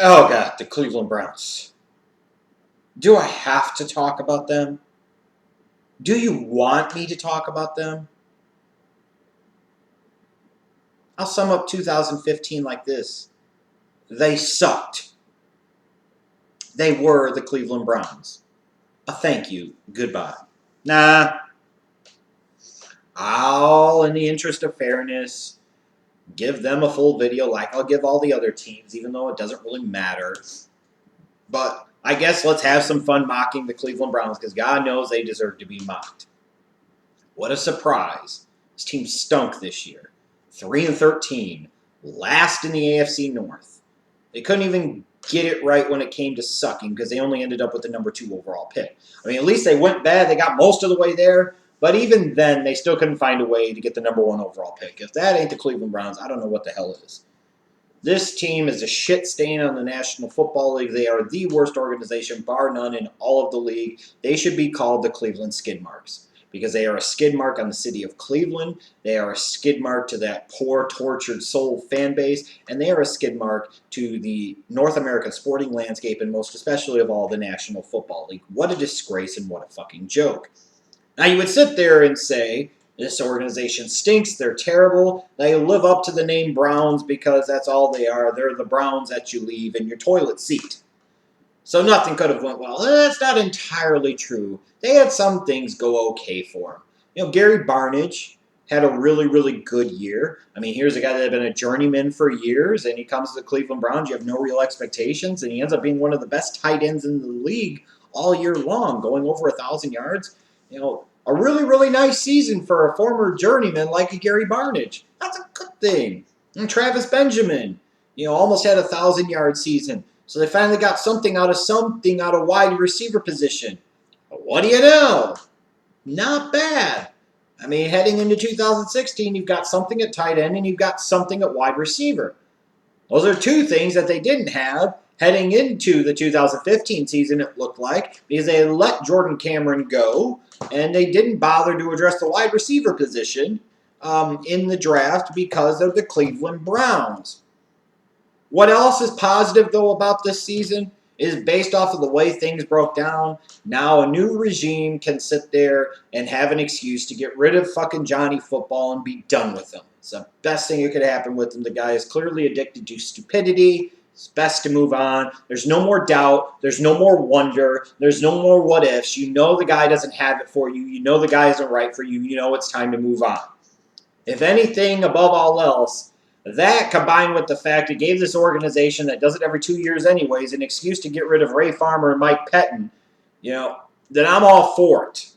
Oh, God, the Cleveland Browns. Do I have to talk about them? Do you want me to talk about them? I'll sum up 2015 like this. They sucked. They were the Cleveland Browns. A thank you. Goodbye. Nah. I'll, in the interest of fairness, give them a full video like I'll give all the other teams, even though it doesn't really matter. But I guess let's have some fun mocking the Cleveland Browns because God knows they deserve to be mocked. What a surprise. This team stunk this year. 3-13. Last in the AFC North. They couldn't even get it right when it came to sucking because they only ended up with the number 2 overall pick. I mean, at least they went bad. They got most of the way there. But even then, they still couldn't find a way to get the number 1 overall pick. If that ain't the Cleveland Browns, I don't know what the hell is. This team is a shit stain on the National Football League. They are the worst organization, bar none, in all of the league. They should be called the Cleveland Skid Marks because they are a skid mark on the city of Cleveland. They are a skid mark to that poor, tortured soul fan base, and they are a skid mark to the North American sporting landscape, and most especially of all, the National Football League. What a disgrace and what a fucking joke. Now, you would sit there and say, this organization stinks, they're terrible, they live up to the name Browns because that's all they are. They're the Browns that you leave in your toilet seat. So nothing could have went well. That's not entirely true. They had some things go okay for them. You know, Gary Barnidge had a really, really good year. I mean, here's a guy that had been a journeyman for years, and he comes to the Cleveland Browns. You have no real expectations, and he ends up being one of the best tight ends in the league all year long, going over 1,000 yards. You know, a really, really nice season for a former journeyman like a Gary Barnidge. That's a good thing. And Travis Benjamin, you know, almost had a 1,000-yard season. So they finally got something out of wide receiver position. But what do you know? Not bad. I mean, heading into 2016, you've got something at tight end and you've got something at wide receiver. Those are two things that they didn't have heading into the 2015 season, it looked like, because they had let Jordan Cameron go, and they didn't bother to address the wide receiver position in the draft because of the Cleveland Browns. What else is positive, though, about this season is based off of the way things broke down. Now a new regime can sit there and have an excuse to get rid of fucking Johnny Football and be done with him. It's the best thing that could happen with him. The guy is clearly addicted to stupidity. It's best to move on. There's no more doubt. There's no more wonder. There's no more what ifs. You know the guy doesn't have it for you. You know the guy isn't right for you. You know it's time to move on. If anything, above all else, that combined with the fact it gave this organization that does it every 2 years anyways an excuse to get rid of Ray Farmer and Mike Pettin, you know, then I'm all for it.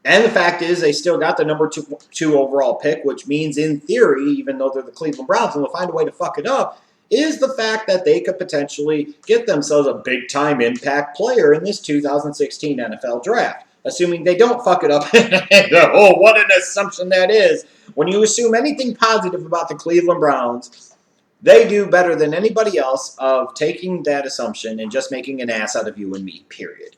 And the fact is they still got the number two overall pick, which means in theory, even though they're the Cleveland Browns and they'll find a way to fuck it up, is the fact that they could potentially get themselves a big-time impact player in this 2016 NFL Draft. Assuming they don't fuck it up. Oh, what an assumption that is. When you assume anything positive about the Cleveland Browns, they do better than anybody else of taking that assumption and just making an ass out of you and me, period.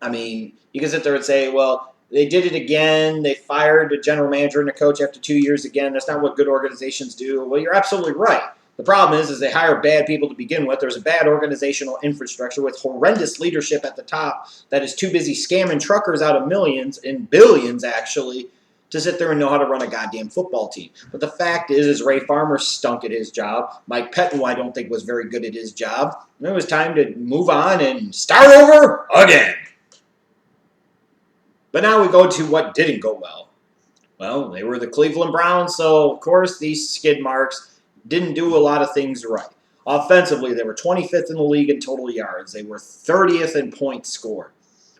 I mean, you can sit there and say, well, they did it again. They fired a general manager and a coach after 2 years again. That's not what good organizations do. Well, you're absolutely right. The problem is they hire bad people to begin with. There's a bad organizational infrastructure with horrendous leadership at the top that is too busy scamming truckers out of millions and billions, actually, to sit there and know how to run a goddamn football team. But the fact is Ray Farmer stunk at his job. Mike Pettin, I don't think, was very good at his job. And it was time to move on and start over again. But now we go to what didn't go well. Well, they were the Cleveland Browns, so, of course, these skid marks didn't do a lot of things right. Offensively, they were 25th in the league in total yards. They were 30th in points scored.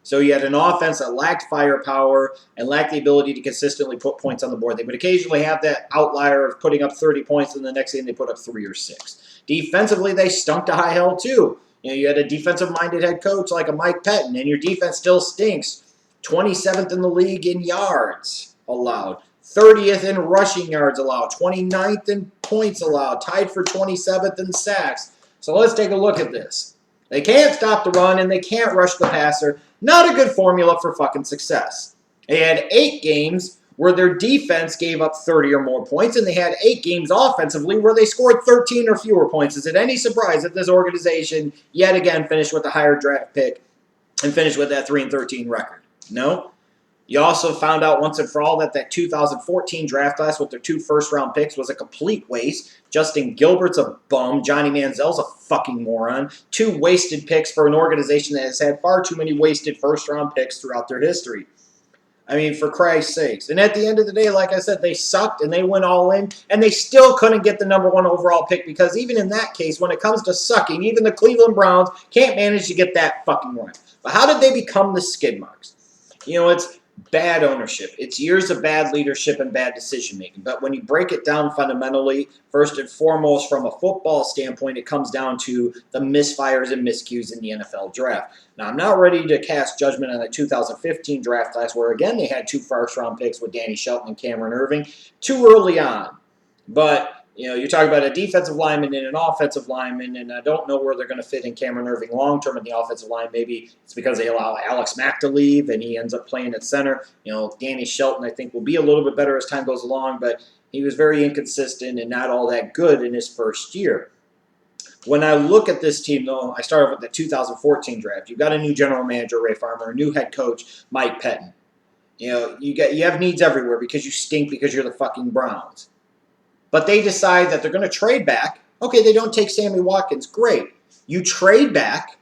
So you had an offense that lacked firepower and lacked the ability to consistently put points on the board. They would occasionally have that outlier of putting up 30 points, and the next game they put up 3 or 6. Defensively, they stunk to high hell, too. You know, you had a defensive-minded head coach like a Mike Pettin, and your defense still stinks. 27th in the league in yards allowed. 30th in rushing yards allowed, 29th in points allowed, tied for 27th in sacks. So let's take a look at this. They can't stop the run and they can't rush the passer. Not a good formula for fucking success. They had 8 games where their defense gave up 30 or more points, and they had 8 games offensively where they scored 13 or fewer points. Is it any surprise that this organization yet again finished with a higher draft pick and finished with that 3-13 record? No. You also found out once and for all that 2014 draft class with their 2 first-round picks was a complete waste. Justin Gilbert's a bum. Johnny Manziel's a fucking moron. 2 wasted picks for an organization that has had far too many wasted first-round picks throughout their history. I mean, for Christ's sakes. And at the end of the day, like I said, they sucked and they went all in, and they still couldn't get the number 1 overall pick because even in that case, when it comes to sucking, even the Cleveland Browns can't manage to get that fucking right. But how did they become the skid marks? You know, it's bad ownership. It's years of bad leadership and bad decision-making. But when you break it down fundamentally, first and foremost, from a football standpoint, it comes down to the misfires and miscues in the NFL draft. Now, I'm not ready to cast judgment on the 2015 draft class where, again, they had 2 first-round picks with Danny Shelton and Cameron Irving too early on. But you know, you're talking about a defensive lineman and an offensive lineman, and I don't know where they're going to fit in Cameron Irving long-term in the offensive line. Maybe it's because they allow Alex Mack to leave, and he ends up playing at center. You know, Danny Shelton, I think, will be a little bit better as time goes along, but he was very inconsistent and not all that good in his first year. When I look at this team, though, I start with the 2014 draft. You've got a new general manager, Ray Farmer, a new head coach, Mike Pettin. You know, you have needs everywhere because you stink because you're the fucking Browns. But they decide that they're going to trade back. Okay, they don't take Sammy Watkins. Great. You trade back,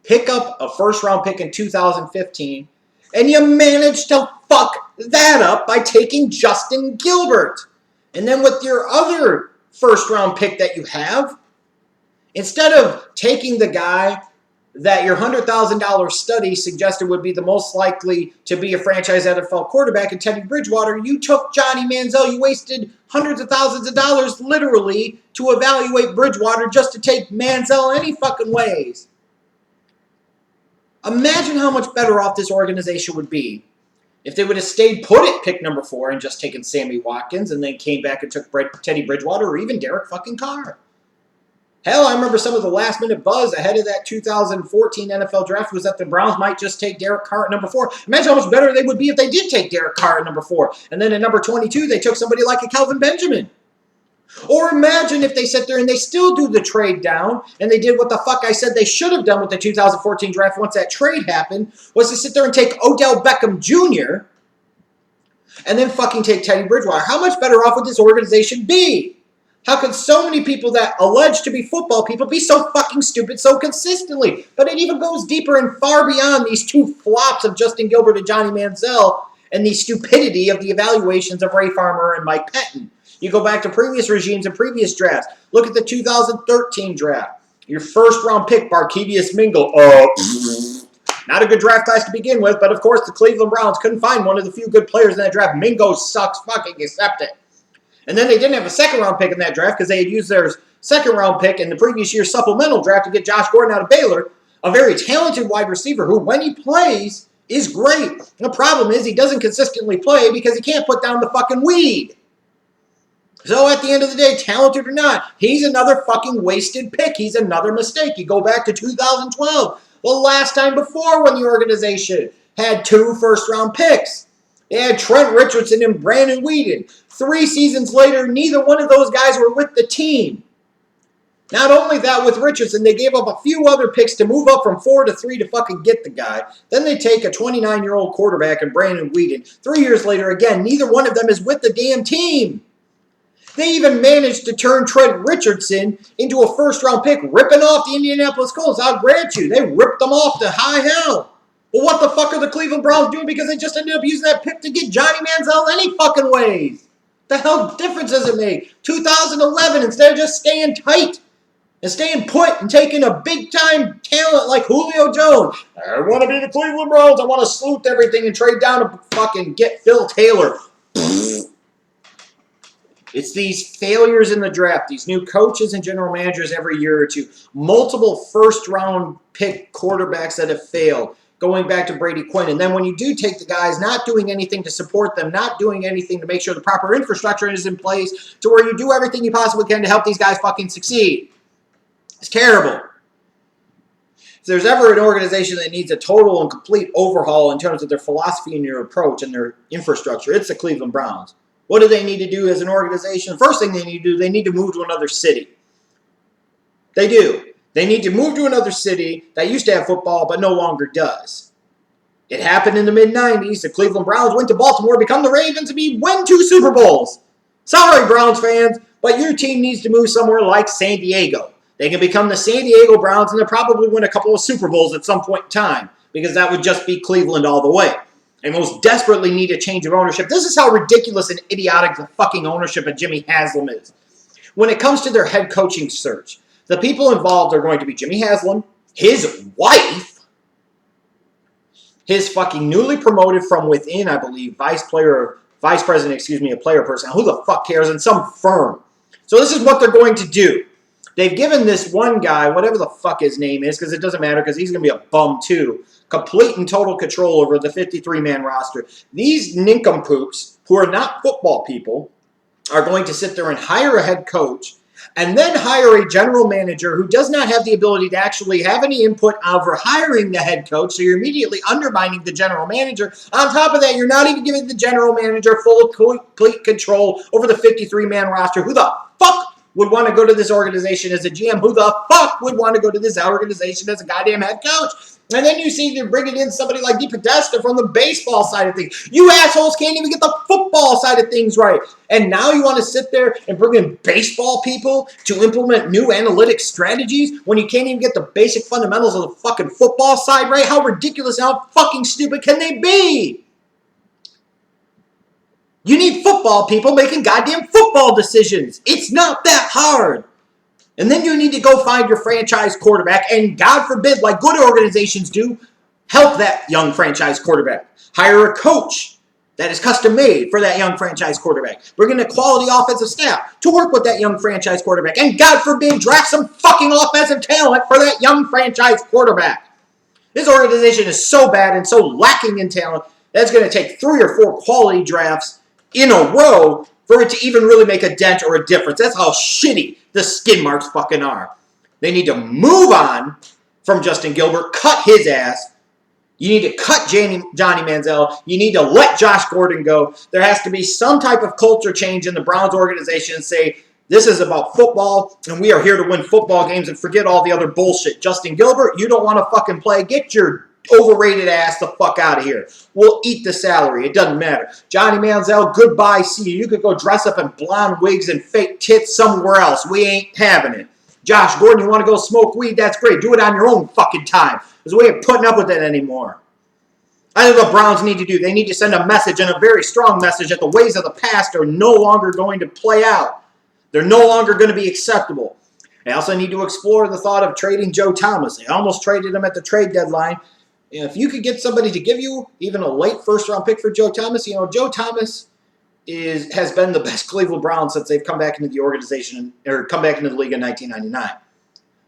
pick up a first-round pick in 2015, and you manage to fuck that up by taking Justin Gilbert. And then with your other first-round pick that you have, instead of taking the guy that your $100,000 study suggested would be the most likely to be a franchise NFL quarterback in Teddy Bridgewater, you took Johnny Manziel. You wasted hundreds of thousands of dollars literally to evaluate Bridgewater just to take Manziel any fucking ways. Imagine how much better off this organization would be if they would have stayed put at pick number 4 and just taken Sammy Watkins and then came back and took Teddy Bridgewater or even Derek fucking Carr. Hell, I remember some of the last-minute buzz ahead of that 2014 NFL draft was that the Browns might just take Derek Carr at number 4. Imagine how much better they would be if they did take Derek Carr at number 4. And then at number 22, they took somebody like a Kelvin Benjamin. Or imagine if they sit there and they still do the trade down and they did what the fuck I said they should have done with the 2014 draft once that trade happened, was to sit there and take Odell Beckham Jr. and then fucking take Teddy Bridgewater. How much better off would this organization be? How could so many people that allege to be football people be so fucking stupid so consistently? But it even goes deeper and far beyond these 2 flops of Justin Gilbert and Johnny Manziel and the stupidity of the evaluations of Ray Farmer and Mike Pettin. You go back to previous regimes and previous drafts. Look at the 2013 draft. Your first-round pick, Barkevious Mingo. Not a good draft class to begin with, but of course the Cleveland Browns couldn't find one of the few good players in that draft. Mingo sucks fucking, accept it. And then they didn't have a second-round pick in that draft because they had used their second-round pick in the previous year's supplemental draft to get Josh Gordon out of Baylor, a very talented wide receiver who, when he plays, is great. The problem is he doesn't consistently play because he can't put down the fucking weed. So at the end of the day, talented or not, he's another fucking wasted pick. He's another mistake. You go back to 2012, the last time before when the organization had 2 first-round picks. They had Trent Richardson and Brandon Weeden. 3 seasons later, neither one of those guys were with the team. Not only that, with Richardson, they gave up a few other picks to move up from 4 to 3 to fucking get the guy. Then they take a 29-year-old quarterback and Brandon Weeden. 3 years later, again, neither one of them is with the damn team. They even managed to turn Trent Richardson into a first-round pick, ripping off the Indianapolis Colts. I'll grant you, they ripped them off to high hell. Well, what the fuck are the Cleveland Browns doing because they just ended up using that pick to get Johnny Manziel any fucking ways? The hell difference does it make? 2011, instead of just staying tight and staying put and taking a big-time talent like Julio Jones. I want to be the Cleveland Browns. I want to salute everything and trade down to fucking get Phil Taylor. It's these failures in the draft, these new coaches and general managers every year or two, multiple first-round pick quarterbacks that have failed, going back to Brady Quinn. And then when you do take the guys, not doing anything to support them, not doing anything to make sure the proper infrastructure is in place to where you do everything you possibly can to help these guys fucking succeed. It's terrible. there's ever an organization that needs a total and complete overhaul in terms of their philosophy and their approach and their infrastructure, it's the Cleveland Browns. What do they need to do as an organization? The first thing they need to do, they need to move to another city. They do. They need to move to another city that used to have football but no longer does. It happened in the mid-90s. The Cleveland Browns went to Baltimore, become the Ravens, and win 2 Super Bowls. Sorry, Browns fans, but your team needs to move somewhere like San Diego. They can become the San Diego Browns, and they'll probably win a couple of Super Bowls at some point in time, because that would just be Cleveland all the way. They most desperately need a change of ownership. This is how ridiculous and idiotic the fucking ownership of Jimmy Haslam is. When it comes to their head coaching search, the people involved are going to be Jimmy Haslam, his wife, his fucking newly promoted from within, I believe, vice president, a player person. Who the fuck cares? And some firm. So this is what they're going to do. They've given this one guy, whatever the fuck his name is, because it doesn't matter, because he's going to be a bum too, complete and total control over the 53-man roster. These nincompoops, who are not football people, are going to sit there and hire a head coach, and then hire a general manager who does not have the ability to actually have any input over hiring the head coach, so you're immediately undermining the general manager. On top of that, you're not even giving the general manager full complete control over the 53-man roster. Who the fuck would want to go to this organization as a GM? Who the fuck would want to go to this organization as a goddamn head coach? And then you see they're bringing in somebody like DePodesta from the baseball side of things. You assholes can't even get the football side of things right. And now you want to sit there and bring in baseball people to implement new analytic strategies when you can't even get the basic fundamentals of the fucking football side right? How ridiculous and how fucking stupid can they be? You need football people making goddamn football decisions. It's not that hard. And then you need to go find your franchise quarterback, and God forbid, like good organizations do, help that young franchise quarterback. Hire a coach that is custom-made for that young franchise quarterback. Bring in a quality offensive staff to work with that young franchise quarterback. And God forbid, draft some fucking offensive talent for that young franchise quarterback. This organization is so bad and so lacking in talent that it's going to take 3 or 4 quality drafts in a row for it to even really make a dent or a difference. That's how shitty the skin marks fucking are. They need to move on from Justin Gilbert, cut his ass. You need to cut Johnny Manziel. You need to let Josh Gordon go. There has to be some type of culture change in the Browns organization and say, this is about football, and we are here to win football games and forget all the other bullshit. Justin Gilbert, you don't want to fucking play. Get your overrated ass the fuck out of here. We'll eat the salary. It doesn't matter. Johnny Manziel, goodbye, see you. You could go dress up in blonde wigs and fake tits somewhere else. We ain't having it. Josh Gordon, you want to go smoke weed? That's great. Do it on your own fucking time. Because we ain't putting up with it anymore. I think what Browns need to do, they need to send a message, and a very strong message, that the ways of the past are no longer going to play out. They're no longer going to be acceptable. They also need to explore the thought of trading Joe Thomas. They almost traded him at the trade deadline. If you could get somebody to give you even a late first-round pick for Joe Thomas, Joe Thomas has been the best Cleveland Browns since they've come back into the organization, or come back into the league in 1999.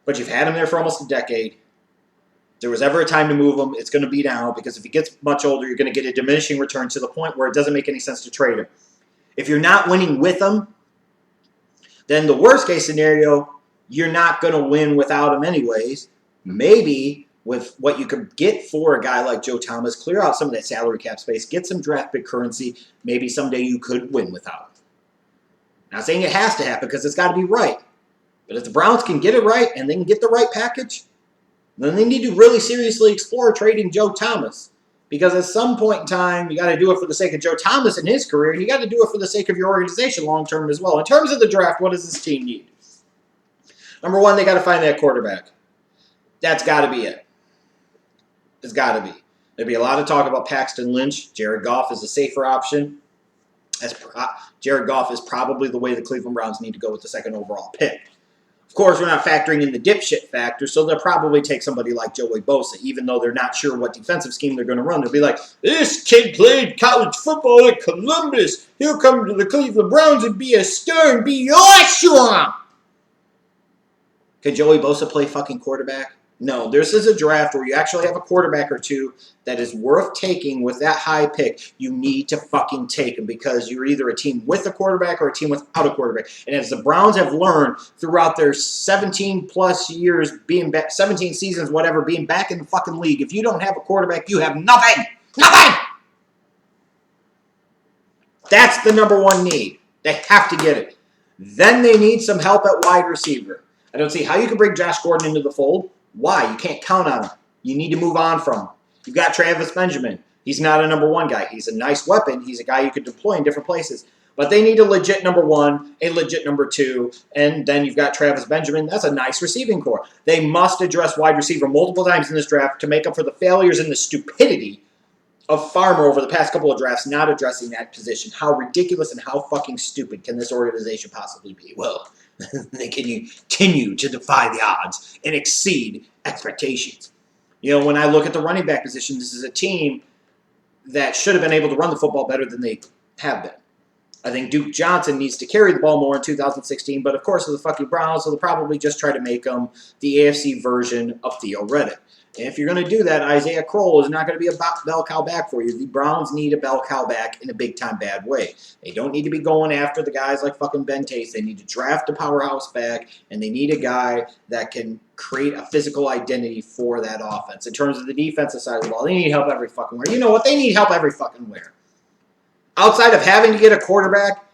But you've had him there for almost a decade. If there was ever a time to move him, it's going to be now, because if he gets much older, you're going to get a diminishing return to the point where it doesn't make any sense to trade him. If you're not winning with him, then the worst-case scenario, you're not going to win without him anyways. Maybe with what you could get for a guy like Joe Thomas, clear out some of that salary cap space, get some draft pick currency, maybe someday you could win without him. Not saying it has to happen, because it's got to be right. But if the Browns can get it right and they can get the right package, then they need to really seriously explore trading Joe Thomas. Because at some point in time, you got to do it for the sake of Joe Thomas and his career, and you got to do it for the sake of your organization long-term as well. In terms of the draft, what does this team need? Number one, they got to find that quarterback. That's got to be it. It's got to be. There'd be a lot of talk about Paxton Lynch. Jared Goff is a safer option. Jared Goff is probably the way the Cleveland Browns need to go with the second overall pick. Of course, we're not factoring in the dipshit factor, so they'll probably take somebody like Joey Bosa, even though they're not sure what defensive scheme they're going to run. They'll be like, this kid played college football at Columbus. He'll come to the Cleveland Browns and be a star and be awesome. Could Joey Bosa play fucking quarterback? No, this is a draft where you actually have a quarterback or two that is worth taking with that high pick. You need to fucking take them because you're either a team with a quarterback or a team without a quarterback. And as the Browns have learned throughout their 17-plus years, being back, 17 seasons, whatever, being back in the fucking league, if you don't have a quarterback, you have nothing. Nothing! That's the number one need. They have to get it. Then they need some help at wide receiver. I don't see how you can bring Josh Gordon into the fold. Why? You can't count on him. You need to move on from him. You've got Travis Benjamin. He's not a number one guy. He's a nice weapon. He's a guy you could deploy in different places. But they need a legit number one, a legit number two, and then you've got Travis Benjamin. That's a nice receiving core. They must address wide receiver multiple times in this draft to make up for the failures and the stupidity of Farmer over the past couple of drafts not addressing that position. How ridiculous and how fucking stupid can this organization possibly be? Well, they continue to defy the odds and exceed expectations. You know, when I look at the running back position, this is a team that should have been able to run the football better than they have been. I think Duke Johnson needs to carry the ball more in 2016, but of course, they're the fucking Browns, so they'll probably just try to make them the AFC version of Theo Riddick. And if you're going to do that, Isaiah Crowell is not going to be a bell cow back for you. The Browns need a bell cow back in a big-time bad way. They don't need to be going after the guys like fucking Ben Tace. They need to draft a powerhouse back, and they need a guy that can create a physical identity for that offense. In terms of the defensive side of the ball, they need help every fucking where. You know what? They need help every fucking where. Outside of having to get a quarterback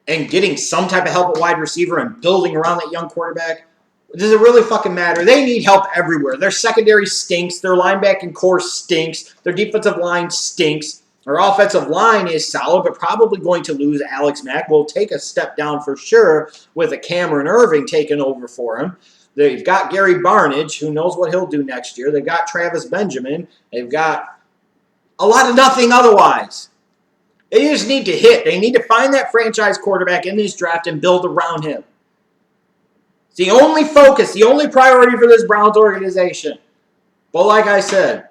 and getting some type of help at wide receiver and building around that young quarterback, does it really fucking matter? They need help everywhere. Their secondary stinks. Their linebacking core stinks. Their defensive line stinks. Their offensive line is solid, but probably going to lose Alex Mack. Will take a step down for sure with a Cameron Irving taking over for him. They've got Gary Barnidge, who knows what he'll do next year. They've got Travis Benjamin. They've got a lot of nothing otherwise. They just need to hit. They need to find that franchise quarterback in this draft and build around him. The only focus, the only priority for this Browns organization. But like I said,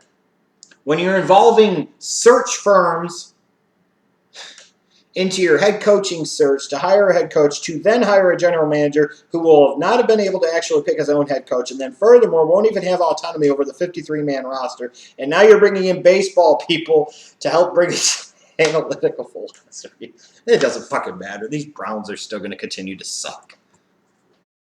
when you're involving search firms into your head coaching search to hire a head coach, to then hire a general manager who will not have been able to actually pick his own head coach, and then furthermore won't even have autonomy over the 53-man roster, and now you're bringing in baseball people to help bring it analytical philosophy. It doesn't fucking matter. These Browns are still going to continue to suck.